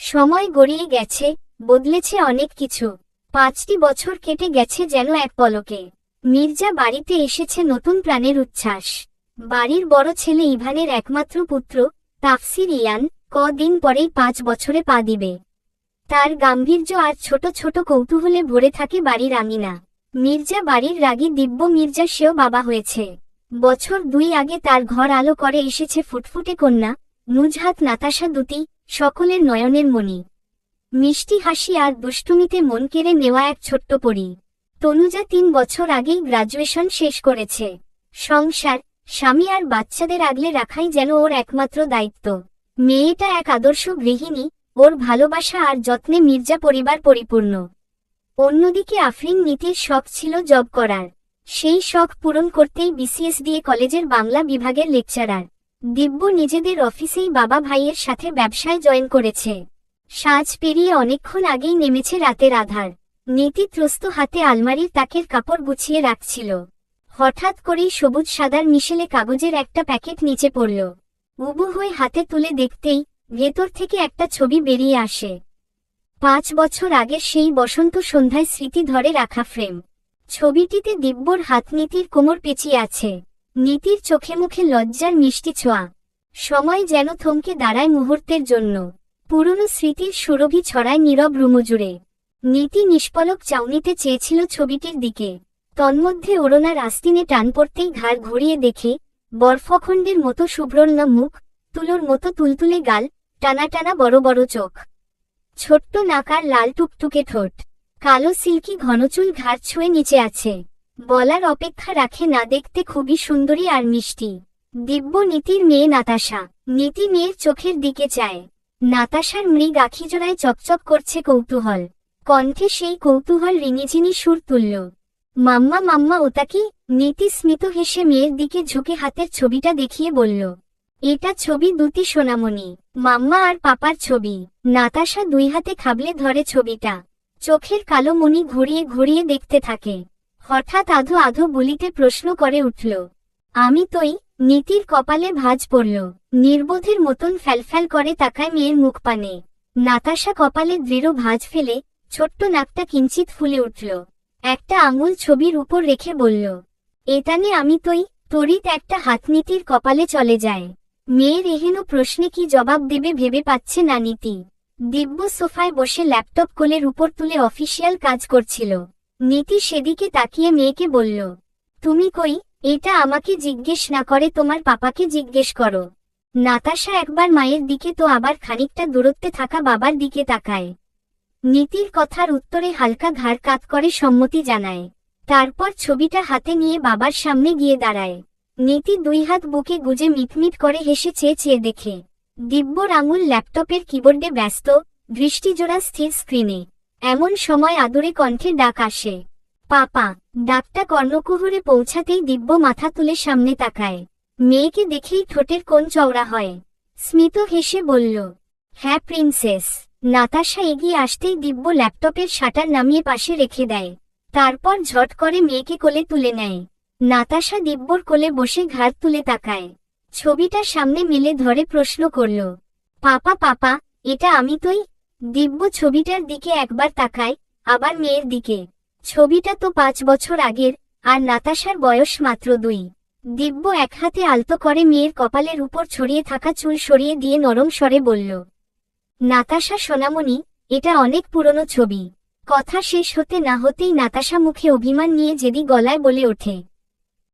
সময় গড়িয়ে গেছে, বদলেছে অনেক কিছু। 5টি বছর কেটে গেছে যেন এক পলকে। মির্জা বাড়িতে এসেছে নতুন প্রাণের উচ্ছ্বাস। বাড়ির বড় ছেলে ইভানের একমাত্র পুত্র তাফসির ইয়ান কদিন পরেই 5 বছরে পা দিবে। তার গাম্ভীর্য আর ছোট ছোট কৌতূহলে ভরে থাকে বাড়ির আঙিনা। মির্জা বাড়ির রাগী দিব্য মির্জা, সেও বাবা হয়েছে। বছর 2 আগে তার ঘর আলো করে এসেছে ফুটফুটে কন্যা নুজহাত নাতাশা, দুটি সকলের নয়নের মণি। মিষ্টি হাসি আর দুষ্টুমিতে মন কেড়ে নেওয়া এক ছোট্ট পরী। তনুজা 3 বছর আগেই গ্রাজুয়েশন শেষ করেছে। সংসার, স্বামী আর বাচ্চাদের আগলে রাখাই যেন ওর একমাত্র দায়িত্ব। মেয়েটা এক আদর্শ গৃহিণী, ওর ভালোবাসা আর যত্নে মির্জা পরিবার পরিপূর্ণ। অন্যদিকে আফরিন নীতির শখ ছিল জব করার। সেই শখ পূরণ করতেই বিসিএস দিয়ে কলেজের বাংলা বিভাগের লেকচারার। দিব্য নিজেদের অফিসেই বাবা ভাইয়ের সাথে ব্যবসায় জয়েন করেছে। সাজ পেরিয়ে অনেকক্ষণ আগেই নেমেছে রাতের আধার। নীতি ত্রস্ত হাতে আলমারির তাকের কাপড় গুছিয়ে রাখছিল। হঠাৎ করেই সবুজ সাদার মিশেলে কাগজের একটা প্যাকেট নিচে পড়ল। উবু হয়ে হাতে তুলে দেখতেই ভেতর থেকে একটা ছবি বেরিয়ে আসে। 5 বছর আগের সেই বসন্ত সন্ধ্যায় স্মৃতি ধরে রাখা ফ্রেম। ছবিটিতে দিব্যর হাত নীতির কোমর পেঁচিয়ে আছে। নীতির চোখে মুখে লজ্জার মিষ্টি ছোঁয়া। সময় যেন থমকে দাঁড়ায় মুহূর্তের জন্য। পুরনো স্মৃতির সুরভি ছড়ায় নীরব রুমজুড়ে। নীতি নিষ্পলক চাউনিতে চেয়েছিল ছবিটির দিকে। তন্মধ্যে ওড়নার আস্তিনে টান পড়তেই ঘাড় ঘুরিয়ে দেখে বরফখণ্ডের মতো শুভ্রর্ণ মুখ, তুলোর মতো তুলতুলে গাল, টানা টানা বড় বড় চোখ, ছোট্ট নাকার লাল টুকটুকে ঠোঁট, কালো সিল্কি ঘনচুল ঘাড় ছুঁয়ে নিচে আছে। বলার অপেক্ষা রাখে না, দেখতে খুবই সুন্দরী আর মিষ্টি। দিব্য নীতির মেয়ে নাতাশা। নীতি মেয়ের চোখের দিকে চায়। নাতাশার মৃগ আখিজোড়ায় চকচক করছে কৌতূহল। কণ্ঠে সেই কৌতূহল রিঙিঝিনি সুর তুলল। মাম্মা মাম্মা, ওটা কি? নীতি স্মিত হেসে মেয়ের দিকে ঝুঁকে হাতের ছবিটা দেখিয়ে বলল, এটা ছবি দুটি সোনামণি, মাম্মা আর পাপার ছবি। নাতাশা 2 হাতে খাবলে ধরে ছবিটা। চোখের কালো মণি ঘুরিয়ে ঘুরিয়ে দেখতে থাকে। হঠাৎ আধো আধো বলিতে প্রশ্ন করে উঠল, আমি তোই? নীতির কপালে ভাঁজ পড়ল। নির্বোধের মতন ফ্যালফ্যাল করে তাকায় মেয়ের মুখ পানে। নাতাশা কপালে দৃঢ় ভাঁজ ফেলে ছোট্ট নাকটা কিঞ্চিত ফুলে উঠল। একটা আঙুল ছবির উপর রেখে বলল, এটানে আমি তোই। তড়িৎ একটা হাত নীতির কপালে চলে যায়। মেয়ের এহেন প্রশ্নে কি জবাব দেবে ভেবে পাচ্ছে না নীতি। দিব্য সোফায় বসে ল্যাপটপ কোলের উপর তুলে অফিসিয়াল কাজ করছিল। নীতি সেদিকে তাকিয়ে মেয়েকে বলল, তুমি কই? এটা আমাকে জিজ্ঞেস না করে তোমার পাপাকে জিজ্ঞেস করো। নাতাশা একবার মায়ের দিকে তো আবার খানিকটা দূরত্বে থাকা বাবার দিকে তাকায়। নীতির কথার উত্তরে হালকা ঘাড় কাত করে সম্মতি জানায়। তারপর ছবিটা হাতে নিয়ে বাবার সামনে গিয়ে দাঁড়ায়। নীতি 2 হাত বুকে গুজে মিটমিট করে হেসে চেয়ে চেয়ে দেখে। দিব্যর আঙুল ল্যাপটপের কিবোর্ডে ব্যস্ত, দৃষ্টিজোড়া স্থির স্ক্রিনে। এমন সময় আদুরে কণ্ঠে ডাক আসে, পাপা। ডাকটা কর্ণকুহরে পৌঁছাতেই দিব্য মাথা তুলে সামনে তাকায়। মেয়েকে দেখেই ঠোঁটের কোণ চওড়া হয়। স্মিত হেসে বলল, হ্যাঁ প্রিন্সেস। নাতাশা এগিয়ে আসতেই দিব্য ল্যাপটপের শাটার নামিয়ে পাশে রেখে দেয়। তারপর ঝট করে মেয়েকে কোলে তুলে নেয়। নাতাশা দিব্যর কোলে বসে ঘাড় তুলে তাকায়। ছবিটা সামনে মেলে ধরে প্রশ্ন করল, পাপা পাপা, এটা আমি তোই? দিব্য ছবিটার দিকে একবার তাকায়, আবার মেয়ের দিকে। ছবিটা তো 5 বছর আগের, আর নাতাশার বয়স মাত্র 2। দিব্য এক হাতে আলতো করে মেয়ের কপালের উপর ছড়িয়ে থাকা চুল সরিয়ে দিয়ে নরম স্বরে বলল, নাতাশা সোনামণি, এটা অনেক পুরনো ছবি। কথা শেষ হতে না হতেই নাতাশা মুখে অভিমান নিয়ে জেদি গলায় বলে ওঠে,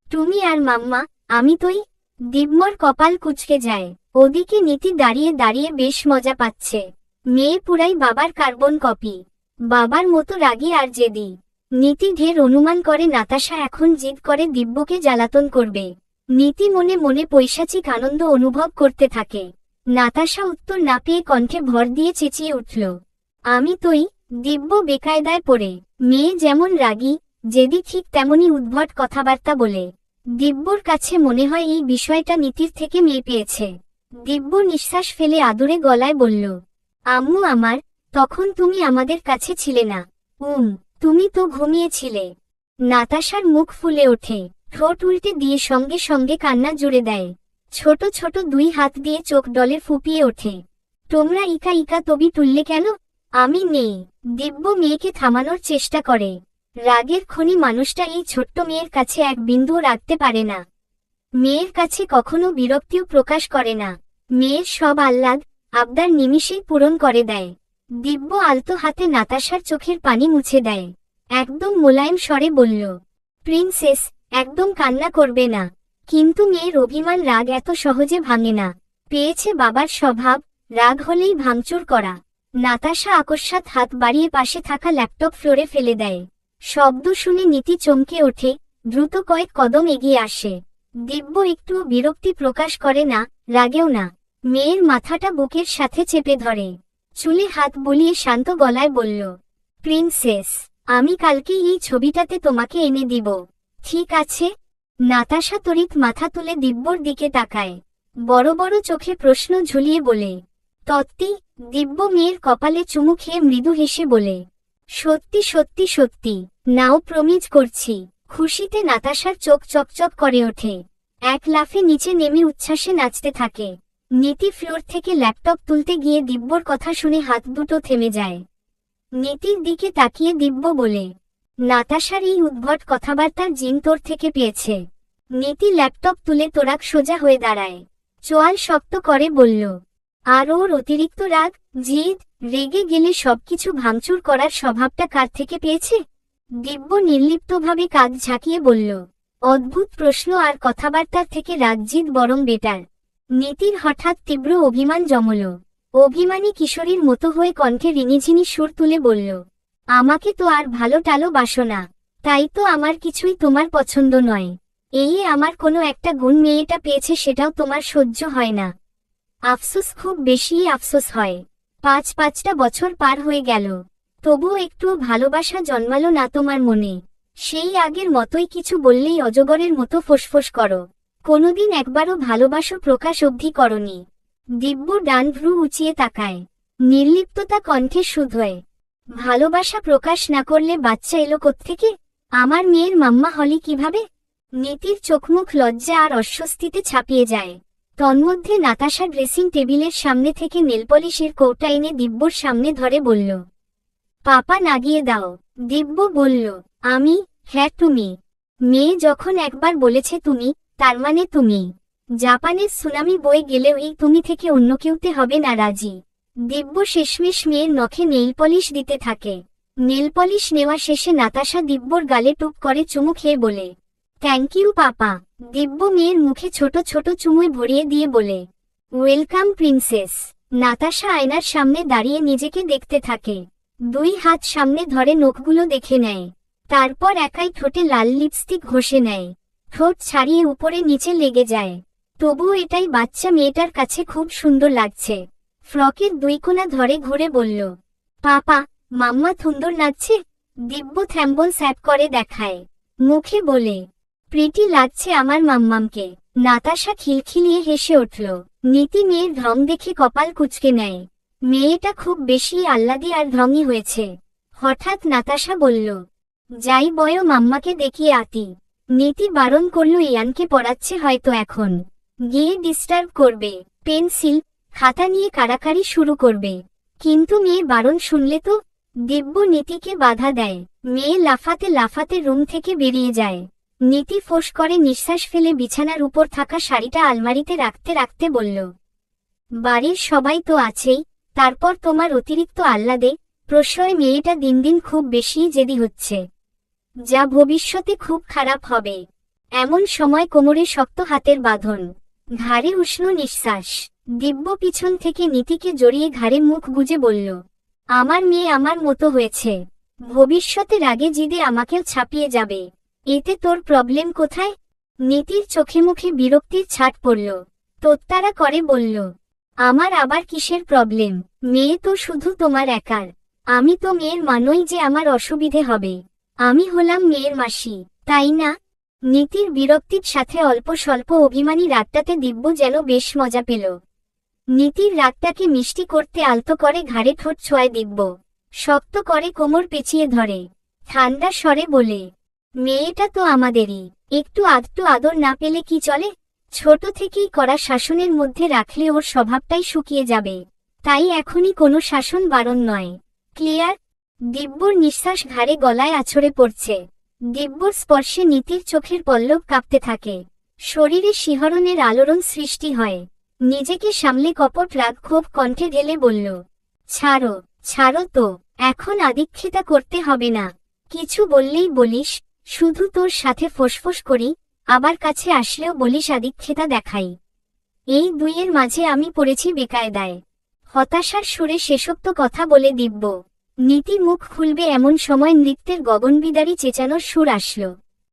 তুমি আর মাম্মা, আমি তোই? দিব্যর কপাল কুঁচকে যায়। ওদিকে নীতি দাঁড়িয়ে দাঁড়িয়ে বেশ মজা পাচ্ছে। মেয়ে পুরাই বাবার কার্বন কপি। বাবার মতো রাগী আর জেদি। নীতি ঢের অনুমান করে নাতাশা এখন জিদ করে দিব্যকে জ্বালাতন করবে। নীতি মনে মনে পৈশাচিক আনন্দ অনুভব করতে থাকে। নাতাশা উত্তর না পেয়ে কণ্ঠে ভর দিয়ে চেঁচিয়ে উঠল, আমি তোই? দিব্য বেকায়দায় পড়ে। মেয়ে যেমন রাগী জেদি, ঠিক তেমনি উদ্ভট কথাবার্তা বলে। দিব্যর কাছে মনে হয় এই বিষয়টা নীতির থেকে মেয়ে পেয়েছে। দিব্য নিঃশ্বাস ফেলে আদুরে গলায় বলল, আম্মু আমার, তখন তুমি আমাদের কাছে ছিলে না। তুমি তো ঘুমিয়েছিলে। নাতাশার মুখ ফুলে ওঠে, ঠোঁট উল্টে দিয়ে সঙ্গে সঙ্গে কান্না জুড়ে দেয়। ছোট ছোট 2 হাত দিয়ে চোখ ডলে ফুপিয়ে ওঠে। তোমরা ইকা ইকা তবি তুললে কেন? আমি নেই। দিব্য মেয়েকে থামানোর চেষ্টা করে। রাগের খনি মানুষটা এই ছোট্ট মেয়ের কাছে এক বিন্দুও রাখতে পারে না। মেয়ের কাছে কখনো বিরক্তিও প্রকাশ করে না। মেয়ের সব আহ্লাদ আবদার নিমিষেই পূরণ করে দেয়। দিব্য আলতো হাতে নাতাশার চোখের পানি মুছে দেয়। একদম মোলায়েম স্বরে বলল, প্রিন্সেস, একদম কান্না করবে না। কিন্তু মেয়ের অভিমান রাগ এত সহজে ভাঙে না। পেয়েছে বাবার স্বভাব, রাগ হলেই ভাঙচুর করা। নাতাশা আকস্মাৎ হাত বাড়িয়ে পাশে থাকা ল্যাপটপ ফ্লোরে ফেলে দেয়। শব্দ শুনে নীতি চমকে ওঠে, দ্রুত কয়েক কদম এগিয়ে আসে। দিব্য একটুও বিরক্তি প্রকাশ করে না, রাগেও না। মেয়ের মাথাটা বুকের সাথে চেপে ধরে। চুলে হাত বুলিয়ে শান্ত গলায় বলল, প্রিন্সেস, আমি কালকে এই ছবিটাতে তোমাকে এনে দিব, ঠিক আছে? নাতাশা তড়িৎ মাথা তুলে দিব্যর দিকে তাকায়। বড় বড় চোখে প্রশ্ন ঝুলিয়ে বলে, তত্ত্বী? দিব্য মেয়ের কপালে চুমু খেয়ে মৃদু হেসে বলে, সত্যি সত্যি সত্যি, নাও প্রমিজ করছি। খুশিতে নাতাশার চোখ চকচক করে ওঠে। এক লাফে নিচে নেমে উচ্ছ্বাসে নাচতে থাকে। নীতি ফ্লোর থেকে ল্যাপটপ তুলতে গিয়ে দিব্যর কথা শুনে হাত দুটো থেমে যায়। নীতির দিকে তাকিয়ে দিব্য বলে, নাতাশার এই উদ্ভট কথাবার্তার জিন তোর থেকে পেয়েছে। নীতি ল্যাপটপ তুলে তোরাক সোজা হয়ে দাঁড়ায়। চোয়াল শক্ত করে বলল, আর ওর অতিরিক্ত রাগ, জিদ, রেগে গেলে সবকিছু ভাঙচুর করার স্বভাবটা কার থেকে পেয়েছে? দিব্য নির্লিপ্তভাবে কাঁধ ঝাঁকিয়ে বলল, অদ্ভুত প্রশ্ন, আর কথাবার্তার থেকে রাগ জিদ বরং বেটার। নীতির হঠাৎ তীব্র অভিমান জমল। অভিমানী কিশোরীর মতো হয়ে কণ্ঠে রিনিঝিনি সুর তুলে বলল, আমাকে তো আর ভালো টালো বাসো না, তাই তো আমার কিছুই তোমার পছন্দ নয়। এই আমার কোনো একটা গুণ মেয়েটা পেয়েছে, সেটাও তোমার সহ্য হয় না। আফসোস, খুব বেশিই আফসোস হয়। পাঁচটা বছর পার হয়ে গেল, তবুও একটুও ভালোবাসা জন্মালো না তোমার মনে। সেই আগের মতোই কিছু বললেই অজগরের মতো ফোঁসফোঁস করো। কোনোদিন একবারও ভালোবাসো প্রকাশ অবধি করনি। দিব্য ডান ভ্রু উঁচিয়ে তাকায়। নির্লিপ্ততা কণ্ঠে শুধোয়, ভালোবাসা প্রকাশ না করলে বাচ্চা এলো কোত্থেকে? আমার মেয়ের মাম্মা হলি কিভাবে? নীতির চোখমুখ লজ্জা আর অস্বস্তিতে ছাপিয়ে যায়। তন্মধ্যে নাতাশা ড্রেসিং টেবিলের সামনে থেকে নেলপলিশের কৌটা এনে দিব্যর সামনে ধরে বলল, পাপা নাগিয়ে দাও। দিব্য বলল, আমি? হ্যাঁ তুমি। মেয়ে যখন একবার বলেছে তুমি, তার মানে তুমি। জাপানের সুনামি বয়ে গেলেও এই তুমি থেকে অন্য কেউতে হবে না রাজি। দিব্য শেষমেশ মেয়ের নখে নেইলপলিশ দিতে থাকে। নেলপলিশ নেওয়া শেষে নাতাশা দিব্যর গালে টুপ করে চুমু খেয়ে বলে, থ্যাংক ইউ পাপা। দিব্য মেয়ের মুখে ছোট ছোট চুমুই ভরিয়ে দিয়ে বলে, ওয়েলকাম প্রিন্সেস। নাতাশা আয়নার সামনে দাঁড়িয়ে নিজেকে দেখতে থাকে। দুই হাত সামনে ধরে নখগুলো দেখে নেয়। তারপর একাই ঠোঁটে লাল লিপস্টিক ঘষে নেয়। ঠোঁট ছাড়িয়ে উপরে নিচে লেগে যায়। তবুও এটাই বাচ্চা মেয়েটার কাছে খুব সুন্দর লাগছে। ফ্রকের দুই কোণা ধরে ঘুরে বলল, পাপা, মাম্মা সুন্দর নাচছে। দিব্য থ্যাম্বল স্যাপ করে দেখায়। মুখে বলে, প্রিটি লাগছে আমার মাম্মামকে। নাতাশা খিলখিলিয়ে হেসে উঠল। নীতি মেয়ের ঢং দেখে কপাল কুঁচকে নেয়। মেয়েটা খুব বেশি আহ্লাদি আর ঢঙই হয়েছে। হঠাৎ নাতাশা বলল, যাই বয় মাম্মাকে দেখিয়ে আতি। নীতি বারণ করল, ইয়ানকে পড়াচ্ছে হয়তো এখন, গিয়ে ডিস্টার্ব করবে। পেন্সিল খাতা নিয়ে কাড়াকাড়ি শুরু করবে। কিন্তু মেয়ে বারণ শুনলে তো। দিব্য নীতিকে বাধা দেয়। মেয়ে লাফাতে লাফাতে রুম থেকে বেরিয়ে যায়। নীতি ফোঁস করে নিঃশ্বাস ফেলে বিছানার উপর থাকা শাড়িটা আলমারিতে রাখতে রাখতে বলল, বাড়ির সবাই তো আছেই, তারপর তোমার অতিরিক্ত আহ্লাদে প্রশ্রয় মেয়েটা দিন দিন খুব বেশিই জেদি হচ্ছে, যা ভবিষ্যতে খুব খারাপ হবে। এমন সময় কোমরে শক্ত হাতের বাঁধন, ঘাড়ে উষ্ণ নিঃশ্বাস। দিব্য পিছন থেকে নীতিকে জড়িয়ে ঘাড়ে মুখ গুজে বলল, আমার মেয়ে আমার মতো হয়েছে, ভবিষ্যতে রাগে জিদে আমাকেও ছাপিয়ে যাবে। এতে তোর প্রবলেম কোথায়? নীতির চোখে মুখে বিরক্তির ছাট পড়ল। তোত্তারা করে বলল, আমার আবার কিসের প্রবলেম? মেয়ে তো শুধু তোমার একার। আমি তো মেয়ের মানুই যে আমার অসুবিধে হবে। আমি হলাম মেয়ের মাসি, তাই না? নীতির বিরক্তির সাথে অল্প স্বল্প অভিমানী রাগটাতে দিব্য যেন বেশ মজা পেল। নীতির রাগটাকে মিষ্টি করতে আলতো করে ঘাড়ে ঠোঁট ছোঁয়ায় দিব্য। শক্ত করে কোমর পেঁচিয়ে ধরে ঠান্ডা স্বরে বলে, মেয়েটা তো আমাদেরই, একটু আধটু আদর না পেলে কি চলে? ছোট থেকেই করা শাসনের মধ্যে রাখলে ওর স্বভাবটাই শুকিয়ে যাবে। তাই এখনই কোনো শাসন বারণ নয়। ক্লিয়ার? দিব্যর নিঃশ্বাস ঘাড়ে গলায় আছড়ে পড়ছে। দিব্যর স্পর্শে নীতির চোখের পল্লব কাঁপতে থাকে। শরীরে শিহরণের আলোড়ন সৃষ্টি হয়। নিজেকে সামলে কপট রাগ ক্ষোভ কণ্ঠে ঢেলে বলল, ছাড়ো, ছাড়ো তো, এখন আদিক্ষেতা করতে হবে না। কিছু বললেই বলিস, শুধু তোর সাথে ফোঁসফোঁস করি, আবার কাছে আসলেও বলিস আদিক্ষেতা দেখাই। এই দুইয়ের মাঝে আমি পড়েছি বেকায়দায়। হতাশার সুরে শেষোক্ত কথা বলে দিব্য। নীতি মুখ খুলবে এমন সময় নৃত্যের গগনবিদারী চেঁচানোর সুর আসল।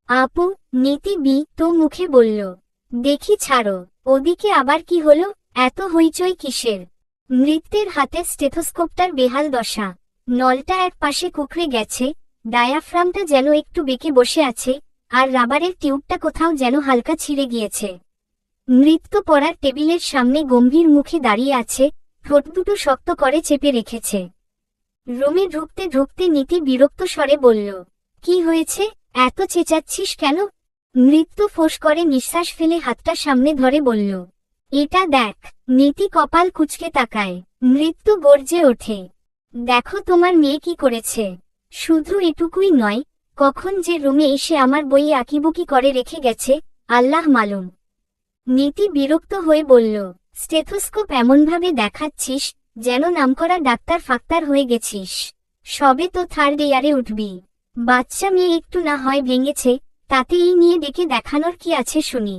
আপু, নীতি তো মুখে বলল, দেখি ছাড়ো। ওদিকে আবার কি হলো, এত হইচই কিসের? নৃত্যের হাতে স্টেথোস্কোপটার বেহাল দশা। নলটা এক পাশে কুঁকড়ে গেছে, ডায়াফ্রামটা যেন একটু বেঁকে বসে আছে, আর রাবারের টিউবটা কোথাও যেন হালকা ছিঁড়ে গিয়েছে। নৃত্য পড়ার টেবিলের সামনে গম্ভীর মুখে দাঁড়িয়ে আছে, ঠোঁট দুটো শক্ত করে চেপে রেখেছে। রুমে ঢুকতে ঢুকতে নীতি বিরক্ত স্বরে বলল, কি হয়েছে, এত চেঁচাচ্ছিস কেন? নৃত্য ফোঁস করে নিঃশ্বাস ফেলে হাতটা সামনে ধরে বলল, এটা দেখ। নীতি কপাল কুঁচকে তাকায়। নৃত্য গর্জে ওঠে, দেখো তোমার মেয়ে কি করেছে। শুধু এটুকুই নয়, কখন যে রুমে এসে আমার বই আঁকিবুকি করে রেখে গেছে, আল্লাহ মালুম। নীতি বিরক্ত হয়ে বলল, স্টেথোস্কোপ এমনভাবে দেখাচ্ছিস যেন নামকরা ডাক্তার ফাক্তার হয়ে গেছিস। সবে তো থার্ড ইয়ারে উঠবি। বাচ্চা মেয়ে একটু না হয় ভেঙেছে, তাতে এই নিয়ে ডেকে দেখানোর কি আছে শুনি।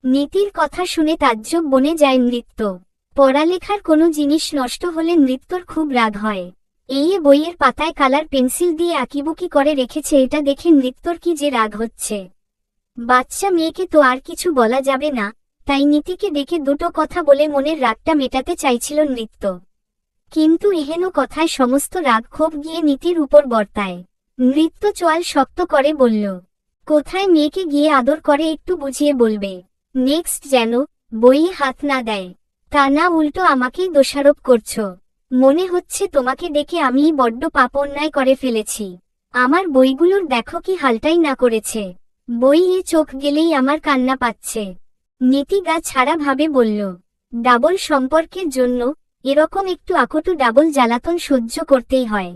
নীতির কথা শুনে তাজ্জব বনে যায় নৃত্য। পড়ালেখার কোনো জিনিস নষ্ট হলে নৃত্যর খুব রাগ হয়। এই বইয়ের পাতায় কালার পেন্সিল দিয়ে আঁকিবুকি করে রেখেছে, এটা দেখে নৃত্যর কি যে রাগ হচ্ছে। বাচ্চা মেয়েকে তো আর কিছু বলা যাবে না, তাই নীতিকে ডেকে দুটো কথা বলে মনের রাগটা মেটাতে চাইছিল নৃত্য। কিন্তু এহেন কথায় সমস্ত রাগ ক্ষোভ গিয়ে নীতির উপর বর্তায়। নৃত্য চোয়াল শক্ত করে বলল, কোথায় মেয়েকে গিয়ে আদর করে একটু বুঝিয়ে বলবে। নেক্সট যেন বইয়ে হাত না দেয়, তা না উল্টো আমাকেই দোষারোপ করছো। মনে হচ্ছে তোমাকে দেখে আমিই বড্ড পাপ অন্যায় করে ফেলেছি। আমার বইগুলোর দেখো কি হালটাই না করেছে। বইয়ে চোখ গেলেই আমার কান্না পাচ্ছে। নীতি গা ছাড়া ভাবে বলল, ডাবল সম্পর্কের জন্য এরকম একটু আকটু ডাবল জ্বালাতন সহ্য করতেই হয়।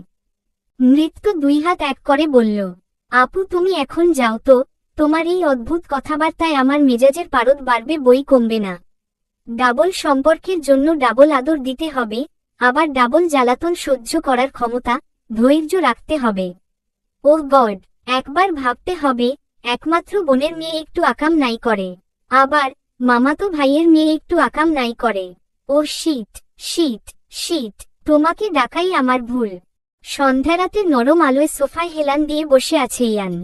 নৃত্য দুই হাত এক করে বলল, আপু তুমি এখন যাও তো, তোমার এই অদ্ভুত কথাবার্তায় আমার মেজাজের পারদ বাড়বে বই কমবে না। ডাবল সম্পর্কের জন্য ডাবল আদর দিতে হবে, আবার ডাবল জ্বালাতন সহ্য করার ক্ষমতা, ধৈর্য রাখতে হবে। ওহ গড, একবার ভাবতে হবে, একমাত্র বোনের মেয়ে একটু আকাম নাই করে, আবার মামাতো ভাইয়ের মেয়ে একটু আকাম নাই করে। ও শীত শীত শীত, তোমাকে ডাকাই আমার ভুল। সন্ধ্যারাতে নরম আলোয় সোফায় হেলান দিয়ে বসে আছে ইয়ান।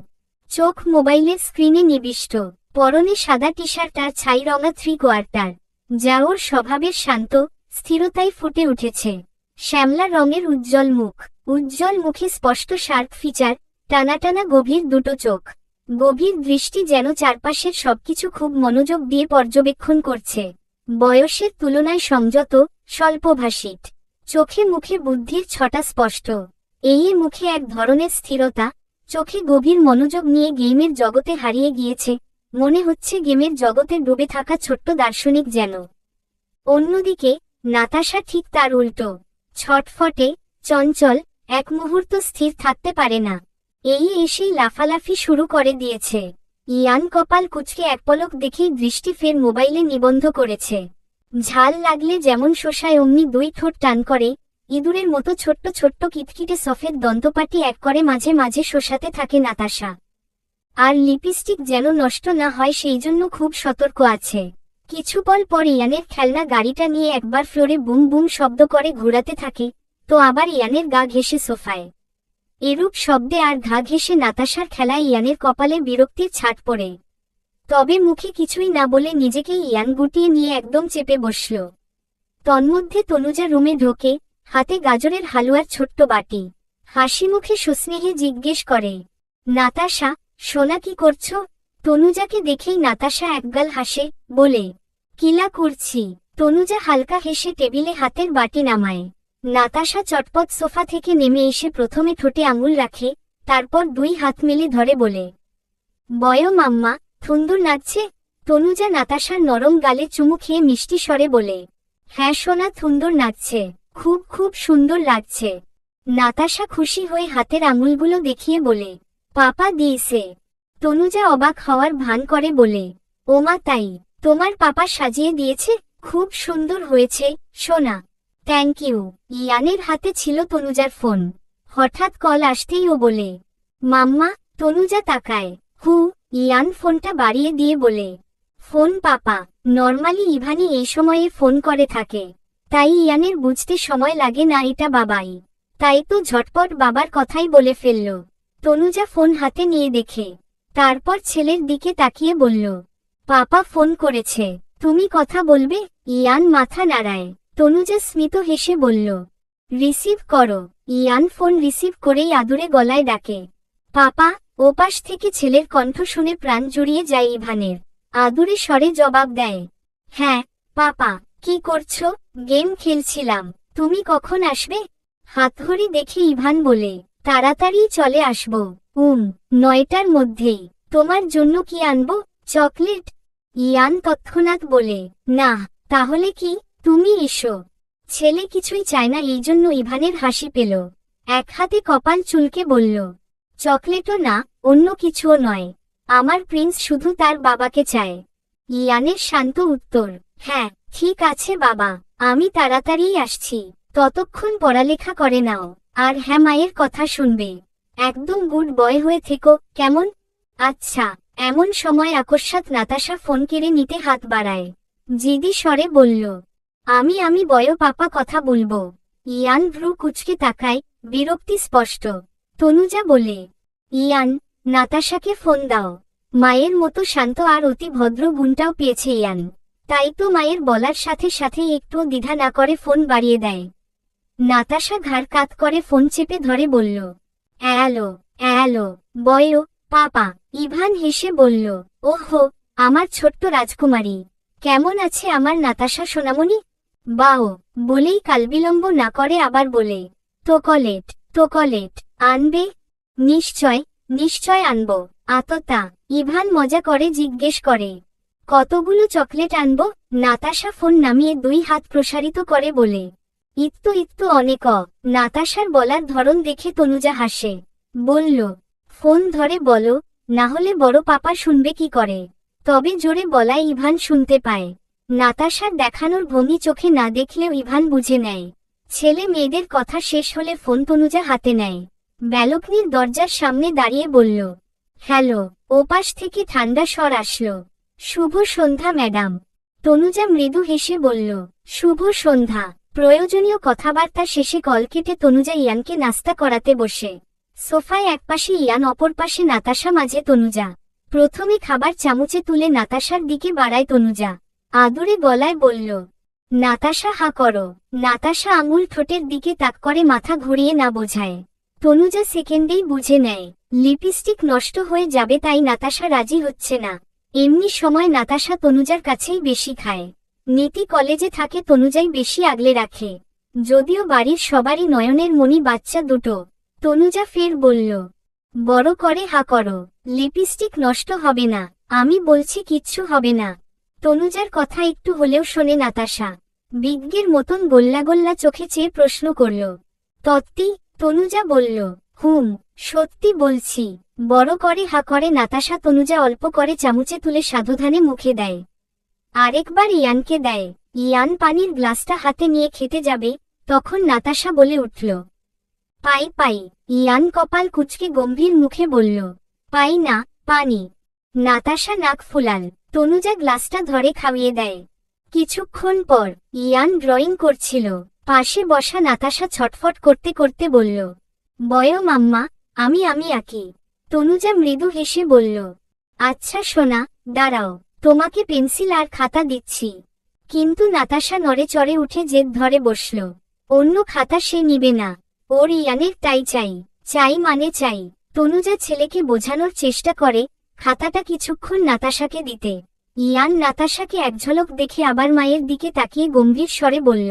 চোখ মোবাইলের স্ক্রিনে নিবিষ্ট। পরনে সাদা টি শার্ট আর ছাই রঙা 3/4, যা ওর স্বভাবের শান্ত স্থিরতায় ফুটে উঠেছে। শ্যামলা রঙের উজ্জ্বল মুখ, উজ্জ্বল মুখে স্পষ্ট শার্প ফিচার, টানা টানা গভীর দুটো চোখ। গভীর দৃষ্টি যেন চারপাশের সবকিছু খুব মনোযোগ দিয়ে পর্যবেক্ষণ করছে। বয়সের তুলনায় সংযত, স্বল্পভাষিত। চোখে মুখে বুদ্ধির ছটা স্পষ্ট। এই মুখে এক ধরনের স্থিরতা, চোখে গভীর মনোযোগ নিয়ে গেমের জগতে হারিয়ে গিয়েছে, মনে হচ্ছে গেমের জগতে ডুবে থাকা ছোট্ট দার্শনিক যেন। অন্যদিকে নাতাশা ঠিক তার উল্টো, ছটফটে, চঞ্চল, এক মুহূর্ত স্থির থাকতে পারে না। এই এসেই লাফালাফি শুরু করে দিয়েছে। ইয়ান কপাল কুঁচকে এক পলক দেখেই দৃষ্টি ফের মোবাইলে নিবন্ধ করেছে। ঝাল লাগলে যেমন শোষায় অমনি দুই ঠোঁট টান করে, ইঁদুরের মতো ছোট্ট ছোট্ট কিটকিটে সফেদ দন্তপাটি এক করে মাঝে মাঝে শোষাতে থাকে নাতাশা। আর লিপস্টিক যেন নষ্ট না হয় সেই জন্য খুব সতর্ক আছে। কিছুপল পর ইয়ানের খেলনা গাড়িটা নিয়ে একবার ফ্লোরে বুম বুম শব্দ করে ঘোরাতে থাকে, তো আবার ইয়ানের গা ঘেঁষে সোফায়। এরূপ শব্দে আর ঘা ঘেঁষে নাতাশার খেলায় ইয়ানের কপালে বিরক্তির ছাট পড়ে। তবে মুখে কিছুই না বলে নিজেকেই ইয়ান গুটিয়ে নিয়ে একদম চেপে বসল। তন্মধ্যে তনুজা রুমে ঢোকে, হাতে গাজরের হালুয়ার ছোট্ট বাটি। হাসি মুখে সুস্নেহে জিজ্ঞেস করে, নাতাশা সোনা কি করছো? তনুজাকে দেখেই নাতাশা একগাল হাসে, বলে, কিলা করছি। তনুজা হালকা হেসে টেবিলে হাতের বাটি নামায়। নাতাশা চটপট সোফা থেকে নেমে এসে প্রথমে ঠোঁটে আঙুল রাখে, তারপর দুই হাত মেলে ধরে বলে, বয় মাম্মা, সুন্দর নাচছে। তনুজা নাতাশার নরম গালে চুমু খেয়ে মিষ্টি স্বরে বলে, হ্যাঁ সোনা, সুন্দর নাচছে, খুব খুব সুন্দর লাগছে। নাতাশা খুশি হয়ে হাতের আঙুলগুলো দেখিয়ে বলে, পাপা দিয়েছে। তনুজা অবাক হওয়ার ভান করে বলে, ওমা তাই? তোমার পাপা সাজিয়ে দিয়েছে? খুব সুন্দর হয়েছে সোনা। Thank you. ইয়ানের হাতে ছিল তনুজার ফোন। হঠাৎ কল আসতেই ও বলে, মাম্মা। তনুজা তাকায়। ইয়ান ফোনটা বাড়িয়ে দিয়ে বলে, ফোন পাপা। নর্মালি ইভানি এই সময়ে ফোন করে থাকে, তাই ইয়ানের বুঝতে সময় লাগে না এটা বাবাই। তাই তো ঝটপট বাবার কথাই বলে ফেলল। তনুজা ফোন হাতে নিয়ে দেখে, তারপর ছেলের দিকে তাকিয়ে বলল, পাপা ফোন করেছে, তুমি কথা বলবে? ইয়ান মাথা নাড়ায়। তনুজা স্মিত হেসে বলল, রিসিভ করো। ইয়ান ফোন রিসিভ করেই আদুরে গলায় ডাকে, পাপা। ওপাশ থেকে ছেলের কণ্ঠ শুনে প্রাণ জুড়িয়ে যায় ইভানের। আদুরে স্বরে জবাব দেয়, হ্যাঁ পাপা। কি করছো? গেম খেলছিলাম। তুমি কখন আসবে? হাতঘড়ি দেখে ইভান বলে, তাড়াতাড়ি চলে আসবো। 9টার মধ্যেই। তোমার জন্য কি আনবো? চকলেট? ইয়ান তৎক্ষণাৎ বলে, না। তাহলে কি? তুমি এসো। ছেলে কিছুই চায় না, এই জন্য ইভানের হাসি পেল। এক হাতে কপাল চুলকে বলল, চকলেটও না, অন্য কিছুও নয়। আমার প্রিন্স শুধু তার বাবাকে চায়। ইয়ানের শান্ত উত্তর, হ্যাঁ ঠিক আছে বাবা, আমি তাড়াতাড়িই আসছি। ততক্ষণ পড়ালেখা করে নাও, আর হ্যাঁ মায়ের কথা শুনবে। একদম গুড বয় হয়ে থেকো, কেমন? আচ্ছা। এমন সময় আকস্মাৎ নাতাশা ফোন কেড়ে নিতে হাত বাড়ায়। জিদি স্বরে বলল, আমি বয় পাপা কথা বলবো। ইয়ান ভ্রু কুচকে তাকায়, বিরক্তি স্পষ্ট। তনুজা বলে, ইয়ান, নাতাশাকে ফোন দাও। মায়ের মতো শান্ত আর অতি ভদ্র গুণটাও পেয়েছে ইয়ান, তাই তো মায়ের বলার সাথে সাথে একটুও দ্বিধা না করে ফোন বাড়িয়ে দেয়। নাতাশা ঘাড় কাত করে ফোন চেপে ধরে বলল, অ্যালো। বয়ো পাপা। ইভান হেসে বলল, ওহো, আমার ছোট্ট রাজকুমারী। কেমন আছে আমার নাতাশা সোনামণি? বাও। বলেই কালবিলম্ব না করে আবার বলে, তোকলেট আনবে? নিশ্চয় আনব। আততা। ইভান মজা করে জিজ্ঞেস করে, কতগুলো চকলেট আনব? নাতাশা ফোন নামিয়ে 2 হাত প্রসারিত করে বলে, ইত্তু অনেক। নাতাশার বলার ধরন দেখে তনুজা হাসে, বলল, ফোন ধরে বলো, না হলে বড় পাপা শুনবে কি করে। তবে জোরে বলায় ইভান শুনতে পায়। নাতাশার দেখানোর ভঙ্গি চোখে না দেখলেও ইভান বুঝে নেয়। ছেলে মেয়েদের কথা শেষ হলে ফোন তনুজা হাতে নেয়। ব্যালকনির দরজার সামনে দাঁড়িয়ে বলল, হ্যালো। ওপাশ থেকে ঠান্ডা স্বর আসলো, শুভ সন্ধ্যা ম্যাডাম। তনুজা মৃদু হেসে বলল, শুভ সন্ধ্যা। প্রয়োজনীয় কথাবার্তা শেষে কল কেটে তনুজা ইয়ানকে নাস্তা করাতে বসে। সোফায় একপাশে ইয়ান, অপর পাশে নাতাশা, মাঝে তনুজা। প্রথমে খাবার চামচে তুলে নাতাশার দিকে বাড়ায় তনুজা। আদুরে গলায় বলল, নাতাশা হা করো। নাতাশা আঙুল ঠোঁটের দিকে তাক করে মাথা ঘুরিয়ে না বোঝায়। তনুজা সেকেন্ডেই বুঝে নেয় লিপস্টিক নষ্ট হয়ে যাবে, তাই নাতাশা রাজি হচ্ছে না। এমনি সময় নাতাশা তনুজার কাছেই বেশি খায়। নীতি কলেজে থাকে, তনুজাই বেশি আগলে রাখে। যদিও বাড়ির সবারই নয়নের মণি বাচ্চা দুটো। তনুজা ফের বলল, বড় করে হা করো। লিপস্টিক নষ্ট হবে না, আমি বলছি কিচ্ছু হবে না। তনুজার কথা একটু হলেও শোনে নাতাশা। বিজ্ঞের মতন গোল্লা চোখে চেয়ে প্রশ্ন করল, তত্ত্বী? তনুজা বলল, সত্যি বলছি। বড় করে হা করে নাতাশা। তনুজা অল্প করে চামচে তুলে সাধুধানে মুখে দেয়। আরেকবার ইয়ানকে দেয়। ইয়ান পানির গ্লাসটা হাতে নিয়ে খেতে যাবে, তখন নাতাশা বলে উঠল, পাই। ইয়ান কপাল কুঁচকে গম্ভীর মুখে বলল, পাই না, পানি। নাতাশা নাক ফুলাল। তনুজা গ্লাসটা ধরে খাইয়ে দেয়। কিছুক্ষণ পর ইয়ান ড্রয়িং করছিল। পাশে বসা নাতাশা ছটফট করতে করতে বলল, বয় মাম্মা, আমি আঁকি। তনুজা মৃদু হেসে বলল, আচ্ছা সোনা, দাঁড়াও, তোমাকে পেন্সিল আর খাতা দিচ্ছি। কিন্তু নাতাশা নড়ে চড়ে উঠে জেদ ধরে বসল। অন্য খাতা সে নিবে না, ওর ইয়ানের টাই চাই মানে চাই। তনুজা ছেলেকে বোঝানোর চেষ্টা করে খাতাটা কিছুক্ষণ নাতাশাকে দিতে। ইয়ান নাতাশাকে এক ঝলক দেখে আবার মায়ের দিকে তাকিয়ে গম্ভীর স্বরে বলল,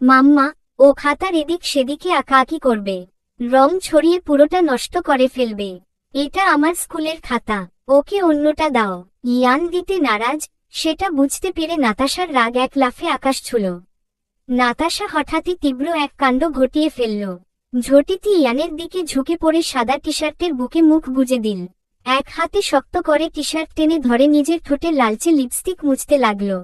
মাম্মা, ও খাতার এদিক সেদিকে আঁকাআঁকি করবে, রং ছড়িয়ে পুরোটা নষ্ট করে ফেলবে। এটা আমার স্কুলের খাতা, ওকে অন্যটা দাও। ইয়ান দিতে নারাজ, সেটা বুঝতে পেরে নাতাশার রাগ এক লাফে আকাশ ছুঁল। নাতাশা হঠাৎই তীব্র এক কাণ্ড ঘটিয়ে ফেলল। ঝটিতি ইয়ানের দিকে ঝুঁকে পড়ে সাদা টি শার্টের বুকে মুখ গুজে দিল। এক হাতে শক্ত করে টি শার্ট টেনে ধরে নিজের ঠোঁটে লালচে লিপস্টিক মুছতে লাগল।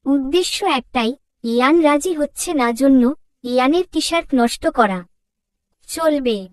উদ্দেশ্য একটাই, ইয়ান রাজি হচ্ছে না জন্য ইয়ানের টি শার্ট নষ্ট করা। চলবে।